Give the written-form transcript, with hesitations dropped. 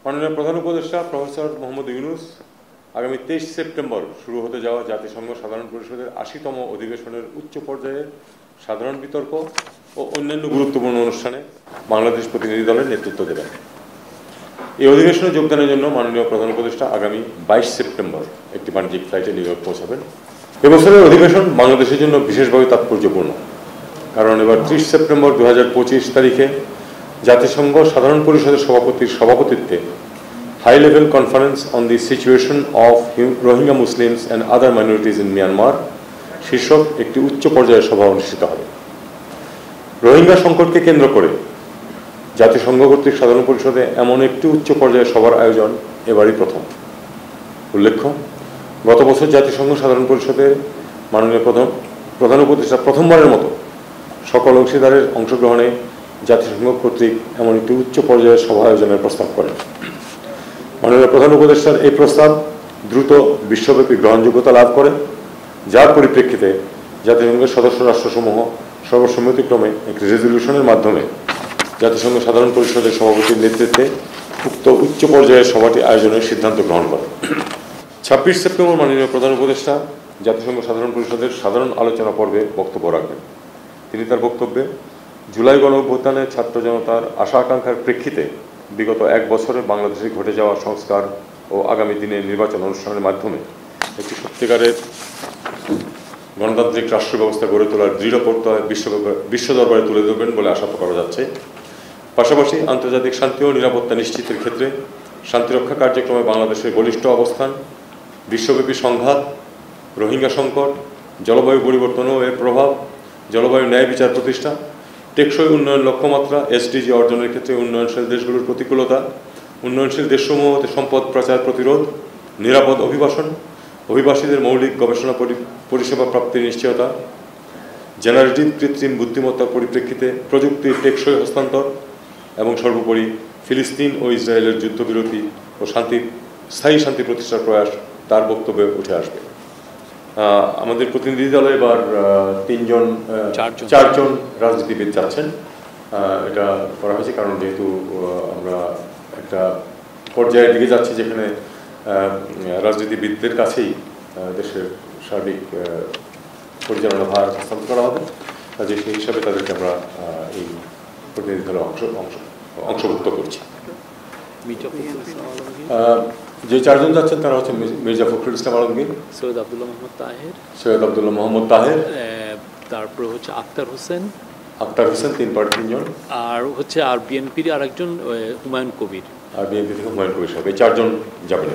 মাননীয় প্রধান উপদেষ্টা প্রফেসর মোহাম্মদ ইউনূস আগামী 23 সেপ্টেম্বর শুরু হতে যাওয়া জাতিসংঘ সাধারণ পরিষদের ৮০তম অধিবেশনের উচ্চ পর্যায়ের সাধারণ বিতর্ক ও অন্যান্য গুরুত্বপূর্ণ অনুষ্ঠানে বাংলাদেশ প্রতিনিধি দলের নেতৃত্ব দেবেন। এই অধিবেশনে যোগদানের জন্য মাননীয় প্রধান উপদেষ্টা আগামী 22 সেপ্টেম্বর একটি বাণিজ্যিক ফ্লাইটে নিউ ইয়র্ক পৌঁছাবেন। এবছরের অধিবেশন বাংলাদেশের জন্য বিশেষভাবে তাৎপর্যপূর্ণ, কারণ এবার 30 সেপ্টেম্বর 2025 তারিখে জাতিসংঘ সাধারণ পরিষদের সভাপতির সভাপতিত্বে high level conference on the situation of Rohingya Muslims and other minorities in Myanmar শীর্ষক একটি উচ্চ পর্যায়ের সভা অনুষ্ঠিত হবে। রোহিঙ্গা সংকটকে কেন্দ্র করে জাতিসংঘ কর্তৃক সাধারণ পরিষদে এমন একটি উচ্চ পর্যায়ের সভার আয়োজন এবারই প্রথম। উল্লেখ্য, গত বছর জাতিসংঘ সাধারণ পরিষদে মাননীয় প্রধান উপদেষ্টা প্রথমবারের মতো সকল অংশীদারের অংশগ্রহণে জাতিসংঘ কর্তৃক এমন একটি উচ্চ পর্যায়ের সভা আয়োজনের প্রস্তাব করেন। মাননীয় প্রধান উপদেষ্টার এই প্রস্তাব দ্রুত বিশ্বব্যাপী গ্রহণযোগ্যতা লাভ করে, যার পরিপ্রেক্ষিতে জাতিসংঘের সদস্য রাষ্ট্রসমূহ সর্বসম্মতিক্রমে একটি রেজলিউশনের মাধ্যমে জাতিসংঘ সাধারণ পরিষদের সভাপতির নেতৃত্বে উক্ত উচ্চ পর্যায়ের সভাটি আয়োজনের সিদ্ধান্ত গ্রহণ করে। 26 সেপ্টেম্বর মাননীয় প্রধান উপদেষ্টা জাতিসংঘ সাধারণ পরিষদের সাধারণ আলোচনা পর্বে বক্তব্য রাখবেন। তিনি তার বক্তব্যে জুলাই গণঅভ্যুত্থানে ছাত্র জনতার আশা আকাঙ্ক্ষার প্রেক্ষিতে বিগত এক বছরে বাংলাদেশে ঘটে যাওয়া সংস্কার ও আগামী দিনে নির্বাচন অনুষ্ঠানের মাধ্যমে একটি সত্যিকারের গণতান্ত্রিক রাষ্ট্র ব্যবস্থা গড়ে তোলার দৃঢ় প্রত্যয় বিশ্ব দরবারে তুলে ধরবেন বলে আশা করা যাচ্ছে। পাশাপাশি আন্তর্জাতিক শান্তি ও নিরাপত্তা নিশ্চিতের ক্ষেত্রে শান্তিরক্ষা কার্যক্রমে বাংলাদেশের বলিষ্ঠ অবস্থান, বিশ্বব্যাপী সংঘাত, রোহিঙ্গা সংকট, জলবায়ু পরিবর্তন ও এর প্রভাব, জলবায়ু ন্যায় বিচার প্রতিষ্ঠা, টেকসই উন্নয়ন লক্ষ্যমাত্রা এসডিজি অর্জনের ক্ষেত্রে উন্নয়নশীল দেশগুলোর প্রতিকূলতা, উন্নয়নশীল দেশসমূহ হতে সম্পদ পাচার প্রতিরোধ, নিরাপদ অভিবাসন, অভিবাসীদের মৌলিক গবেষণা পরিষেবা প্রাপ্তির নিশ্চয়তা, জেনারেটিভ কৃত্রিম বুদ্ধিমত্তার পরিপ্রেক্ষিতে প্রযুক্তির টেকসই হস্তান্তর এবং সর্বোপরি ফিলিস্তিন ও ইসরায়েলের যুদ্ধবিরতি ও স্থায়ী শান্তি প্রতিষ্ঠার প্রয়াস তার বক্তব্যে উঠে আসবে। আমাদের প্রতিনিধি দলে এবার চারজন রাজনীতিবিদ যাচ্ছেন। এটা করা হয়েছে কারণ যেহেতু আমরা একটা পর্যায়ের দিকে যাচ্ছি যেখানে রাজনীতিবিদদের কাছেই দেশের সার্বিক পরিচালনা ভার হস্তান্তর করা হবে, কাজে সেই হিসাবে তাদেরকে আমরা এই প্রতিনিধি দলে অংশভুক্ত করছি। যে চারজন যাচ্ছেন তারা হচ্ছে মির্জা ফখরুল ইসলাম আলমগীর, সৈয়দ আব্দুল্লাহ মোহাম্মদ তাহের, তারপরে হচ্ছে আক্তার হোসেন, 3জন, আর হচ্ছে বিএনপির আরেকজন হুমায়ুন কবির, আর বিএনপি থেকে হুমায়ুন কবির সাহেব, এই চারজন যাবেন।